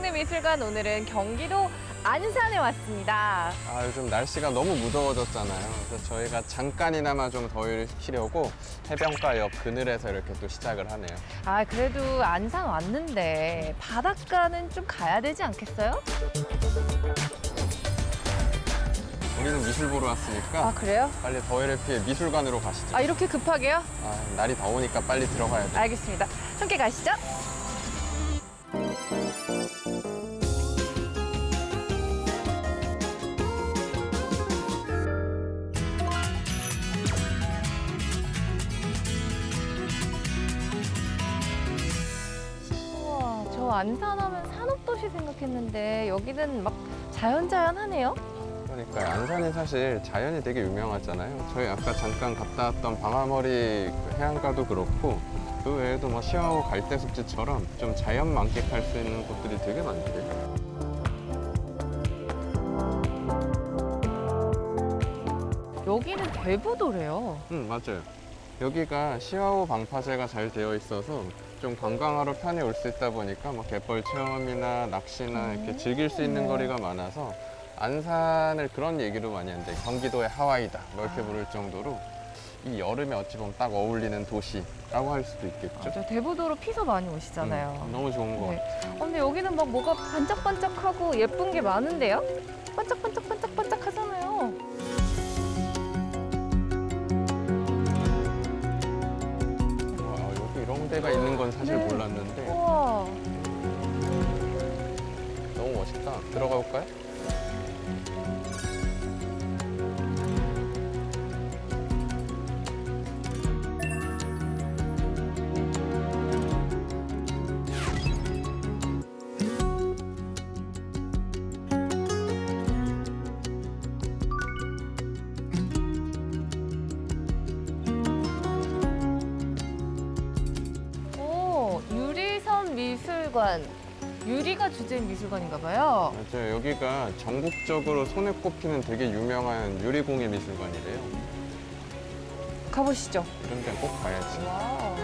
동네 미술관, 오늘은 경기도 안산에 왔습니다. 요즘 날씨가 너무 무더워졌잖아요. 그래서 저희가 잠깐이나마 좀 더위를 식히려고 해변가역 그늘에서 이렇게 또 시작을 하네요. 그래도 안산 왔는데 바닷가는 좀 가야 되지 않겠어요? 우리는 미술 보러 왔으니까 그래요? 빨리 더위를 피해 미술관으로 가시죠. 이렇게 급하게요? 날이 더우니까 빨리 들어가야 돼요. 알겠습니다. 함께 가시죠. 우와, 저 안산하면 산업도시 생각했는데 여기는 막 자연자연하네요? 그러니까요. 안산이 사실 자연이 되게 유명하잖아요. 저희 아까 잠깐 갔다 왔던 방아머리 해안가도 그렇고 그 외에도 뭐 시아호 갈대숲지처럼 좀 자연 만끽할 수 있는 곳들이 되게 많대요. 여기는 대부도래요. 맞아요. 여기가 시아호 방파제가 잘 되어 있어서 좀 관광하러 편히 올 수 있다 보니까 뭐 갯벌 체험이나 낚시나 이렇게 즐길 수 있는 거리가 많아서 안산을 그런 얘기로 많이 하는데 경기도의 하와이다 뭐 이렇게 부를 정도로 이 여름에 어찌 보면 딱 어울리는 도시라고 할 수도 있겠죠. 대부도로 피서 많이 오시잖아요. 너무 좋은 것 같아요. 근데 여기는 막 뭐가 반짝반짝하고 예쁜 게 많은데요? 반짝반짝반짝반짝 하잖아요. 여기 이런 데가 있는 건 사실 몰랐는데 우와. 너무 멋있다. 들어가 볼까요? 미술관, 유리가 주제인 미술관인가 봐요. 맞아요. 여기가 전국적으로 손에 꼽히는 되게 유명한 유리공예 미술관이래요. 가보시죠. 이런 데는 꼭 가야지. 와우.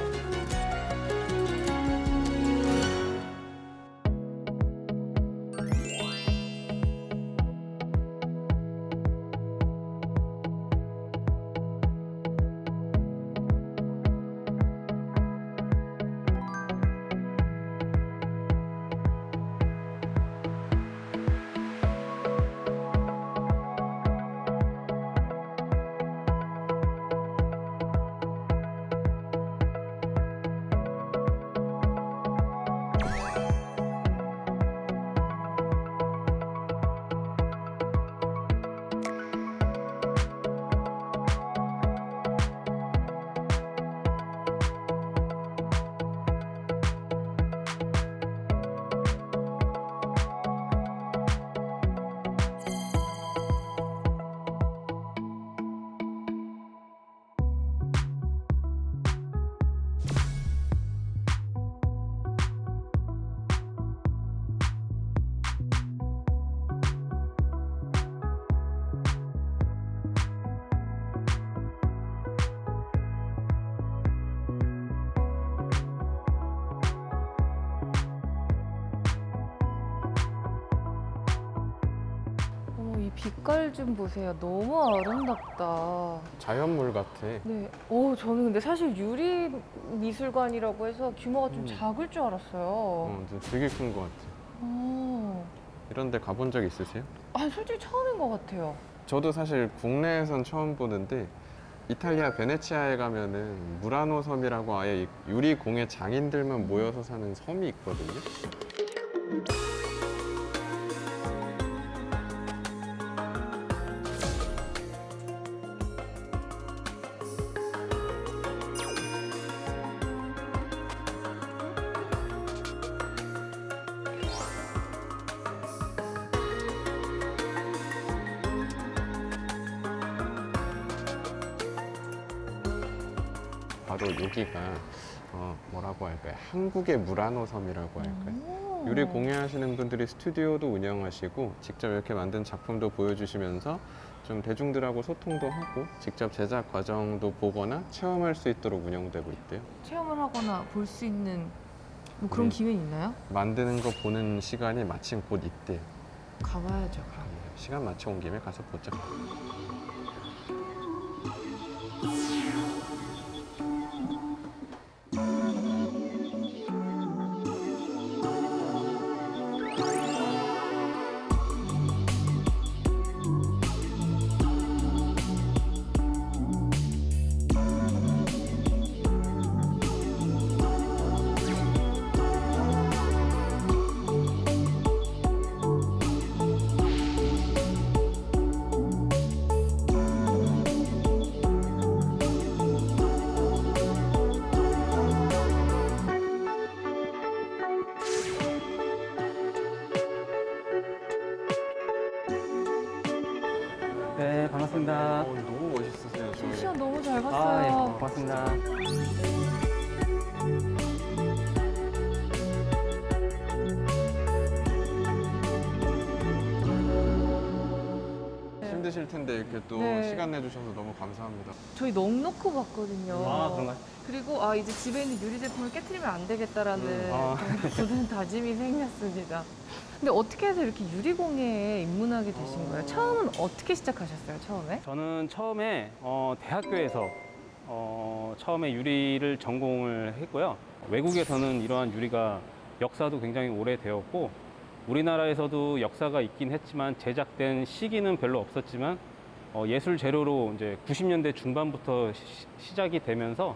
빛깔 좀 보세요. 너무 아름답다. 자연물 같아. 네. 저는 근데 사실 유리 미술관이라고 해서 규모가 좀 작을 줄 알았어요. 되게 큰 것 같아. 이런 데 가본 적 있으세요? 솔직히 처음인 것 같아요. 저도 사실 국내에선 처음 보는데 이탈리아 베네치아에 가면은 무라노 섬이라고 아예 유리 공예 장인들만 모여서 사는 섬이 있거든요. 바로 여기가 뭐라고 할까요? 한국의 무라노 섬이라고 할까요? 유리 공예하시는 분들이 스튜디오도 운영하시고 직접 이렇게 만든 작품도 보여주시면서 좀 대중들하고 소통도 하고 직접 제작 과정도 보거나 체험할 수 있도록 운영되고 있대요. 체험을 하거나 볼 수 있는 뭐 그런 네. 기회는 있나요? 만드는 거 보는 시간이 마침 곧 있대요. 가봐야죠, 그럼. 시간 맞춰 온 김에 가서 보자. 네, 반갑습니다. 너무 멋있으세요. 저희. 시간 너무 잘 아, 예, 봤어요. 고맙습니다. 힘드실 텐데 이렇게 또 네. 시간 내주셔서 너무 감사합니다. 저희 넉넉히 봤거든요. 아, 그런가요? 그리고 이제 집에 있는 유리 제품을 깨트리면 안 되겠다라는 아. 굳은 다짐이 생겼습니다. 근데 어떻게 해서 이렇게 유리공예에 입문하게 되신 거예요? 처음은 어떻게 시작하셨어요, 처음에? 저는 처음에 대학교에서 처음에 유리를 전공을 했고요. 외국에서는 이러한 유리가 역사도 굉장히 오래되었고 우리나라에서도 역사가 있긴 했지만 제작된 시기는 별로 없었지만 예술 재료로 이제 90년대 중반부터 시작이 되면서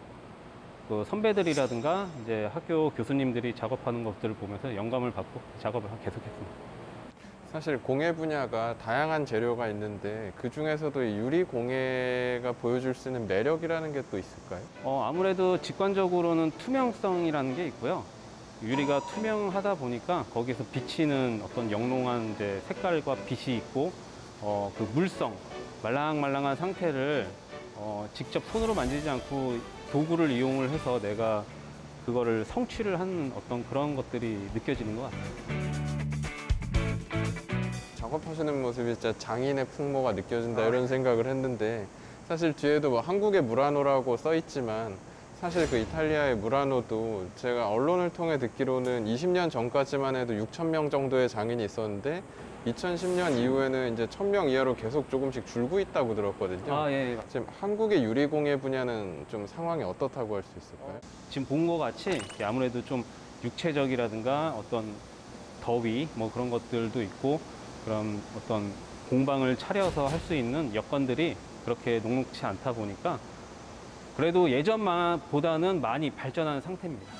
그 선배들이라든가 이제 학교 교수님들이 작업하는 것들을 보면서 영감을 받고 작업을 계속했습니다. 사실 공예 분야가 다양한 재료가 있는데 그 중에서도 이 유리 공예가 보여줄 수 있는 매력이라는 게 또 있을까요? 아무래도 직관적으로는 투명성이라는 게 있고요. 유리가 투명하다 보니까 거기서 비치는 어떤 영롱한 이제 색깔과 빛이 있고 그 물성, 말랑말랑한 상태를 직접 손으로 만지지 않고 도구를 이용을 해서 내가 그거를 성취를 한 어떤 그런 것들이 느껴지는 것 같아요. 작업하시는 모습이 진짜 장인의 풍모가 느껴진다 이런 생각을 했는데 사실 뒤에도 뭐 한국의 무라노라고 써 있지만 사실 그 이탈리아의 무라노도 제가 언론을 통해 듣기로는 20년 전까지만 해도 6,000명 정도의 장인이 있었는데 2010년 이후에는 이제 1,000명 이하로 계속 조금씩 줄고 있다고 들었거든요. 아, 예. 지금 한국의 유리공예 분야는 좀 상황이 어떻다고 할 수 있을까요? 지금 본 것 같이 아무래도 좀 육체적이라든가 어떤 더위 뭐 그런 것들도 있고 그런 어떤 공방을 차려서 할 수 있는 여건들이 그렇게 녹록치 않다 보니까 그래도 예전보다는 많이 발전한 상태입니다.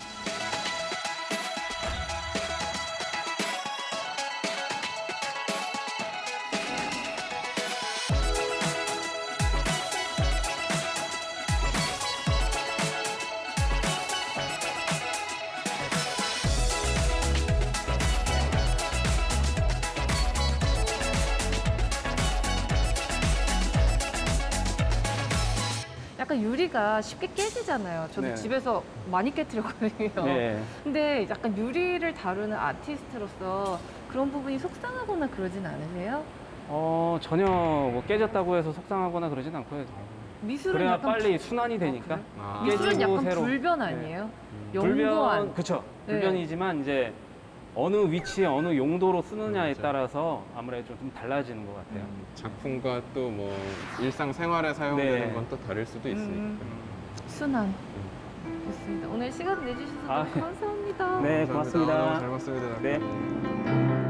약간 유리가 쉽게 깨지잖아요. 저도 네. 집에서 많이 깨트렸거든요. 네. 근데 약간 유리를 다루는 아티스트로서 그런 부분이 속상하거나 그러진 않으세요? 전혀 뭐 깨졌다고 해서 속상하거나 그러진 않고요. 미술은 그래야 약간 빨리 순환이 되니까. 아, 미술은 깨지고 약간 새로. 불변 네. 아니에요? 불변, 연구한. 그쵸. 네. 불변이지만 이제 어느 위치에 어느 용도로 쓰느냐에 맞아. 따라서 아무래도 좀 달라지는 것 같아요. 작품과 또 뭐 일상생활에 사용되는 네. 건 또 다를 수도 있으니까. 순환. 좋습니다. 오늘 시간 내주셔서 아, 너무 감사합니다. 네, 감사합니다. 고맙습니다. 너무 잘 봤습니다. 네.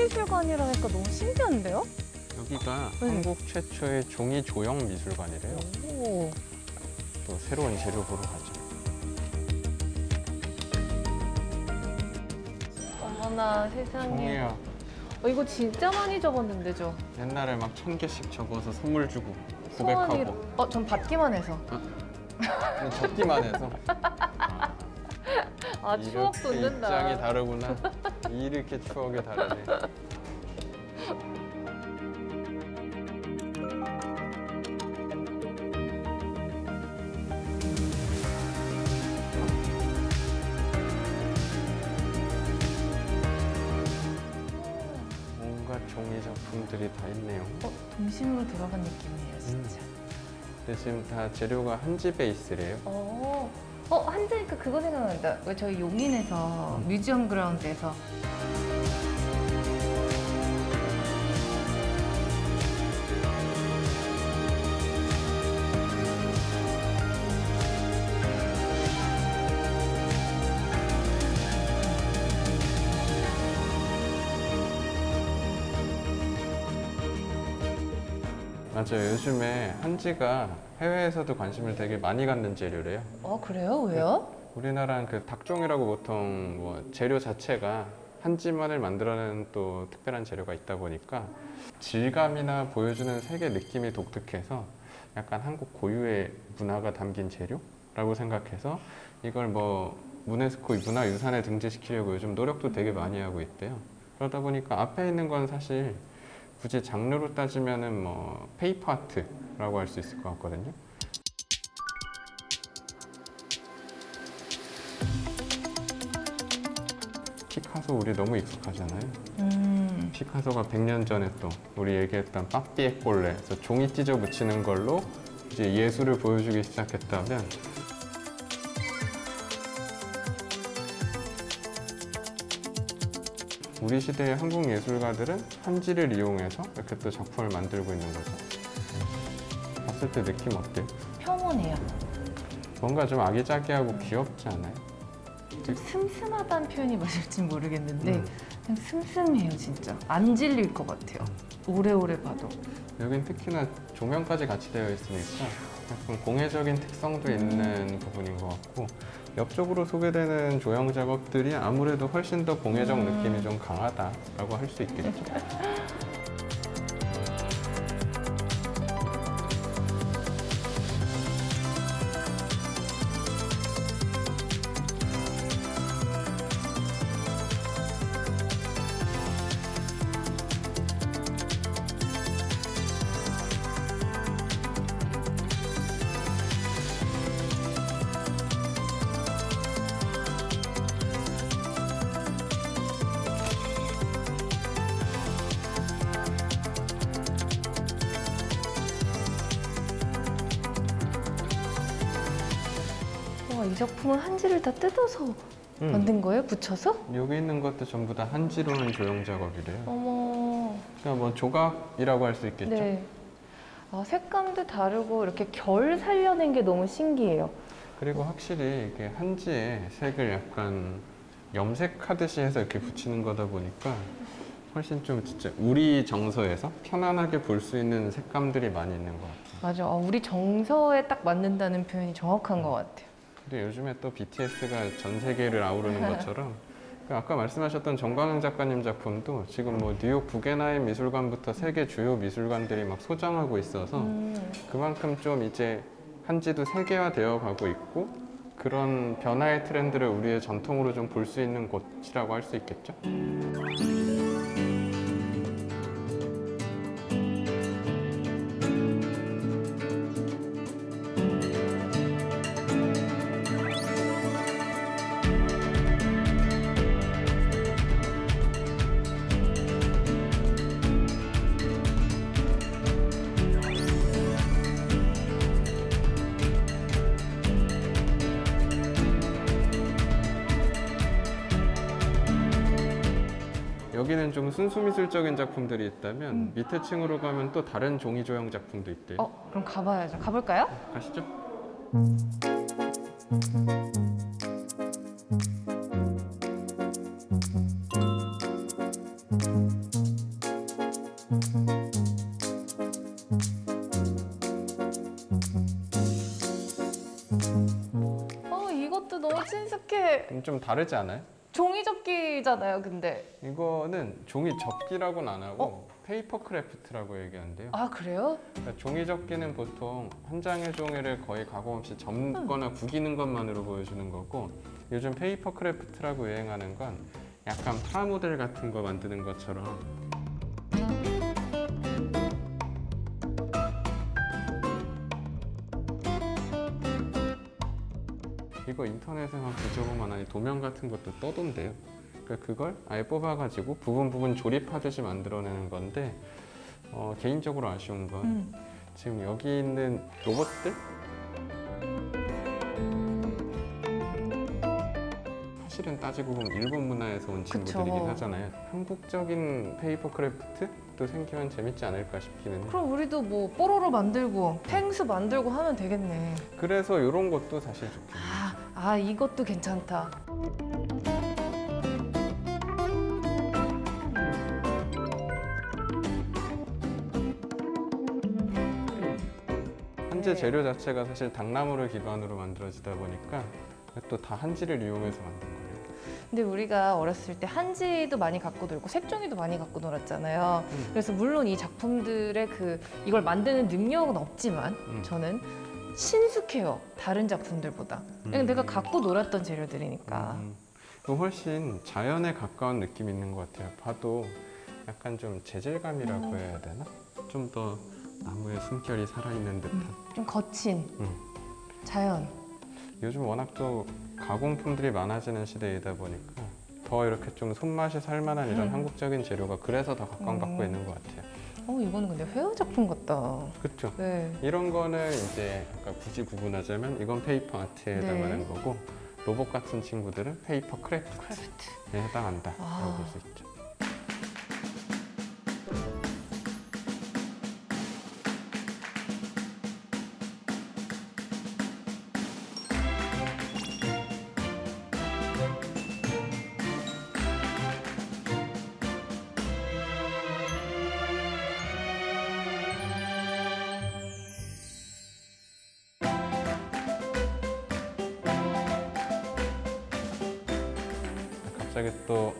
종이미술관이라니까 너무 신기한데요? 여기가 네. 한국 최초의 종이 조형 미술관이래요. 오. 또 새로운 재료 보러 가죠. 어머나 세상에. 종이야. 이거 진짜 많이 접었는데 저. 옛날에 막 1000개씩 접어서 선물 주고 소원이. 고백하고. 전 받기만 해서. 접기만 해서. 아 추억 이렇게 돋는다. 입장이 다르구나. 이렇게 추억이 다르네. 온갖 종이 작품들이 다 있네요. 동심으로 들어간 느낌이에요 진짜. 근데 지금 다 재료가 한지 베이스래요. 한지니까 그거 생각난다. 왜 저희 용인에서 뮤지엄 그라운드에서 맞아요. 요즘에 한지가 해외에서도 관심을 되게 많이 갖는 재료래요. 그래요? 왜요? 우리나라는 그 닭종이라고 보통 뭐 재료 자체가 한지만을 만들어내는 또 특별한 재료가 있다 보니까 질감이나 보여주는 색의 느낌이 독특해서 약간 한국 고유의 문화가 담긴 재료라고 생각해서 이걸 뭐 유네스코 문화유산에 등재시키려고 요즘 노력도 되게 많이 하고 있대요. 그러다 보니까 앞에 있는 건 사실 굳이 장르로 따지면은 뭐 페이퍼 아트라고 할 수 있을 것 같거든요. 피카소 우리 너무 익숙하잖아요. 피카소가 100년 전에 또 우리 얘기했던 빠삐에 꼴레에서 종이 찢어 붙이는 걸로 이제 예술을 보여주기 시작했다면 우리 시대의 한국 예술가들은 한지를 이용해서 이렇게 또 작품을 만들고 있는 거죠. 봤을 때 느낌 어때요? 평온해요. 뭔가 좀 아기자기하고 귀엽지 않아요? 좀 슴슴하다는 표현이 맞을지 모르겠는데 음. 그냥 슴슴해요 진짜. 안 질릴 것 같아요. 오래오래 봐도. 여긴 특히나 조명까지 같이 되어 있으니까 약간 공예적인 특성도 있는 부분인 것 같고 옆쪽으로 소개되는 조형 작업들이 아무래도 훨씬 더 공예적 느낌이 좀 강하다라고 할 수 있겠죠. 이 작품은 한지를 다 뜯어서 만든 거예요? 붙여서? 여기 있는 것도 전부 다 한지로 한 조형 작업이래요. 어머. 그러니까 뭐 조각이라고 할 수 있겠죠. 네. 색감도 다르고 이렇게 결 살려낸 게 너무 신기해요. 그리고 확실히 이게 한지에 색을 약간 염색하듯이 해서 이렇게 붙이는 거다 보니까 훨씬 좀 진짜 우리 정서에서 편안하게 볼 수 있는 색감들이 많이 있는 것 같아요. 맞아. 우리 정서에 딱 맞는다는 표현이 정확한 것 같아요. 근데 요즘에 또 BTS가 전 세계를 아우르는 것처럼 아까 말씀하셨던 정광영 작가님 작품도 지금 뭐 뉴욕 구겐하임 미술관부터 세계 주요 미술관들이 막 소장하고 있어서 그만큼 좀 이제 한지도 세계화되어 가고 있고 그런 변화의 트렌드를 우리의 전통으로 좀 볼 수 있는 곳이라고 할 수 있겠죠. 여기는 좀 순수미술적인 작품들이 있다면 밑에 층으로 가면 또 다른 종이 조형 작품도 있대요. 그럼 가봐야죠. 가볼까요? 가시죠. 이것도 너무 친숙해. 좀 다르지 않아요? 종이 접기잖아요, 근데. 이거는 종이 접기라고는 안 하고 페이퍼 크래프트라고 얘기하는데요. 아, 그래요? 그러니까 종이 접기는 보통 한 장의 종이를 거의 가공 없이 접거나 구기는 것만으로 보여주는 거고, 요즘 페이퍼 크래프트라고 유행하는 건 약간 프라모델 같은 거 만드는 것처럼 이거 인터넷에만 뒤져보면 아니 도면 같은 것도 떠돈대요. 그러니까 그걸 아예 뽑아가지고 부분 부분 조립하듯이 만들어내는 건데 개인적으로 아쉬운 건 지금 여기 있는 로봇들? 사실은 따지고 보면 일본 문화에서 온 친구들이긴 그쵸. 하잖아요. 한국적인 페이퍼 크래프트도 생기면 재밌지 않을까 싶기는 해요. 그럼 우리도 뭐 뽀로로 만들고 펭수 만들고 하면 되겠네. 그래서 이런 것도 사실 좋겠네요. 이것도 괜찮다. 한지 재료 자체가 사실 당나무를 기반으로 만들어지다 보니까 또 다 한지를 이용해서 만든 거예요. 근데 우리가 어렸을 때 한지도 많이 갖고 놀고 색종이도 많이 갖고 놀았잖아요. 그래서 물론 이 작품들의 이걸 만드는 능력은 없지만 저는 친숙해요. 다른 작품들보다. 그냥 내가 갖고 놀았던 재료들이니까. 또 훨씬 자연에 가까운 느낌이 있는 것 같아요. 봐도 약간 좀 재질감이라고 해야 되나? 좀 더 나무의 숨결이 살아있는 듯한. 좀 거친 자연. 요즘 워낙 또 가공품들이 많아지는 시대이다 보니까 더 이렇게 좀 손맛이 살만한 이런 한국적인 재료가 그래서 더 각광받고 있는 것 같아요. 이거는 근데 회화 작품 같다. 그렇죠. 네. 이런 거는 이제 아까 굳이 구분하자면 이건 페이퍼 아트에 해당하는 네. 거고, 로봇 같은 친구들은 페이퍼 크래프트에 해당한다라고 볼 수 있죠. 갑자기 또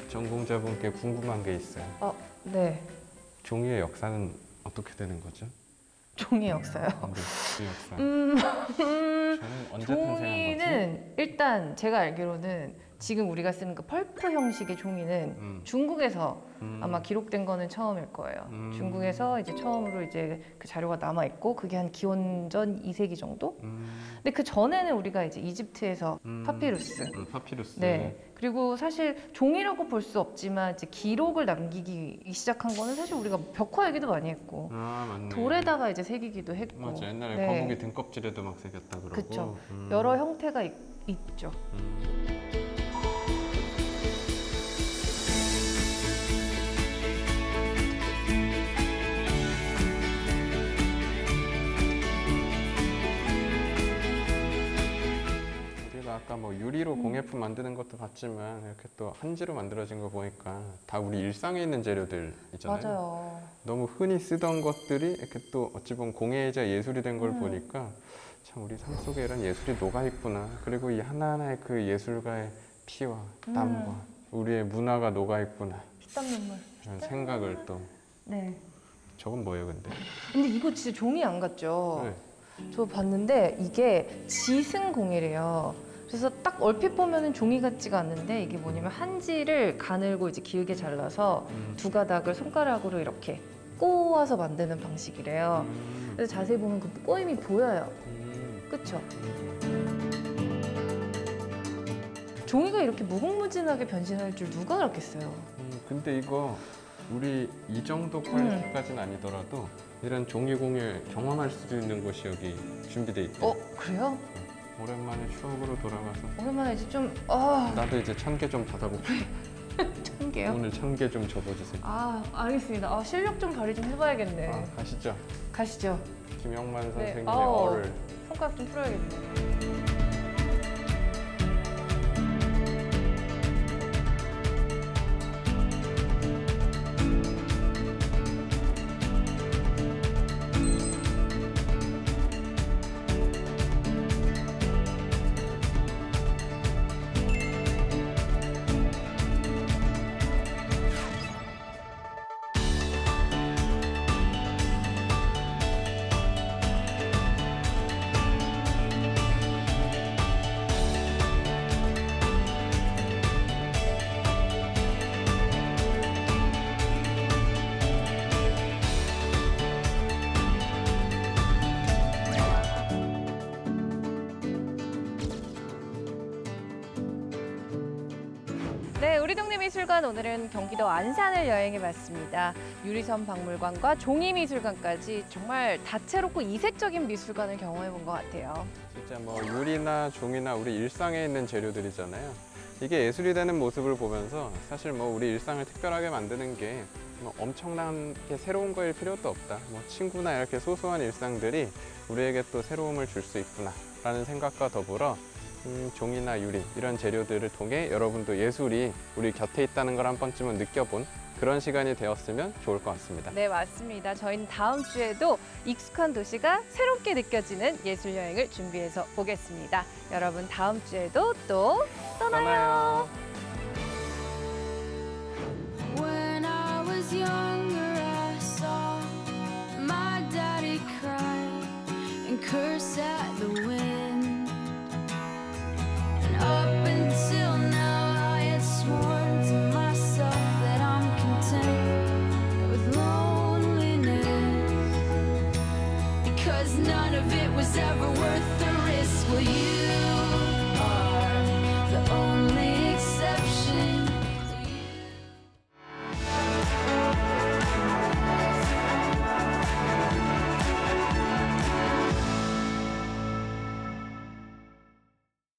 전공자분께 궁금한 게 있어요. 네. 종이의 역사는 어떻게 되는 거죠? 종이 역사요. 네, 그 역사. 저는 언제 탄생한 거지? 종이는 일단 제가 알기로는 지금 우리가 쓰는 그 펄프 형식의 종이는 중국에서 아마 기록된 거는 처음일 거예요. 중국에서 이제 처음으로 이제 그 자료가 남아 있고 그게 한 기원전 2세기 정도? 근데 그 전에는 우리가 이제 이집트에서 파피루스. 파피루스. 네. 그리고 사실 종이라고 볼 수 없지만 이제 기록을 남기기 시작한 거는 사실 우리가 벽화 얘기도 많이 했고 맞네. 돌에다가 이제 새기기도 했고. 맞아. 옛날에 네. 거북이 등껍질에도 막 새겼다 그러고. 그쵸. 여러 형태가 있죠. 우리가 아까 뭐 유리로 공예품 만드는 것도 봤지만 이렇게 또 한지로 만들어진 거 보니까 다 우리 일상에 있는 재료들 있잖아요. 맞아요. 너무 흔히 쓰던 것들이 이렇게 또 어찌 보면 공예이자 예술이 된 걸 보니까 참 우리 삶 속에 이런 예술이 녹아 있구나. 그리고 이 하나하나의 그 예술가의 피와 땀과 우리의 문화가 녹아 있구나. 피땀 눈물. 이런 생각을 또. 네. 저건 뭐예요, 근데? 근데 이거 진짜 종이 안 같죠? 네. 저 봤는데 이게 지승공예래요. 그래서 딱 얼핏 보면은 종이 같지가 않는데 이게 뭐냐면 한지를 가늘고 이제 길게 잘라서 두 가닥을 손가락으로 이렇게 꼬아서 만드는 방식이래요. 그래서 자세히 보면 그 꼬임이 보여요. 그쵸? 종이가 이렇게 무궁무진하게 변신할 줄 누가 알았겠어요? 근데 이거 우리 이 정도 퀄리티까지는 아니더라도 이런 종이 공예 경험할 수도 있는 곳이 여기 준비돼 있대요. 그래요? 오랜만에 추억으로 돌아가서 오랜만에 이제 좀 나도 이제 1000개 좀 받아볼게. 1000개요? 오늘 1000개 좀 접어주세요. 알겠습니다. 실력 좀 발휘 좀 해봐야겠네. 가시죠. 가시죠. 김영만 네. 선생님의 어를. 손가락 좀 풀어야겠네. 우리 동네 미술관 오늘은 경기도 안산을 여행해봤습니다. 유리선 박물관과 종이미술관까지 정말 다채롭고 이색적인 미술관을 경험해본 것 같아요. 진짜 뭐 유리나 종이나 우리 일상에 있는 재료들이잖아요. 이게 예술이 되는 모습을 보면서 사실 뭐 우리 일상을 특별하게 만드는 게 뭐 엄청나게 새로운 거일 필요도 없다. 뭐 친구나 이렇게 소소한 일상들이 우리에게 또 새로움을 줄 수 있구나 라는 생각과 더불어 종이나 유리 이런 재료들을 통해 여러분도 예술이 우리 곁에 있다는 걸 한 번쯤은 느껴본 그런 시간이 되었으면 좋을 것 같습니다. 네, 맞습니다. 저희는 다음 주에도 익숙한 도시가 새롭게 느껴지는 예술 여행을 준비해서 오겠습니다. 여러분 다음 주에도 또 떠나요. When I was younger, I saw my daddy cry and curse at the wind. And up until now, I had sworn to myself that I'm content with loneliness, because none of it was ever worth the risk. Will you?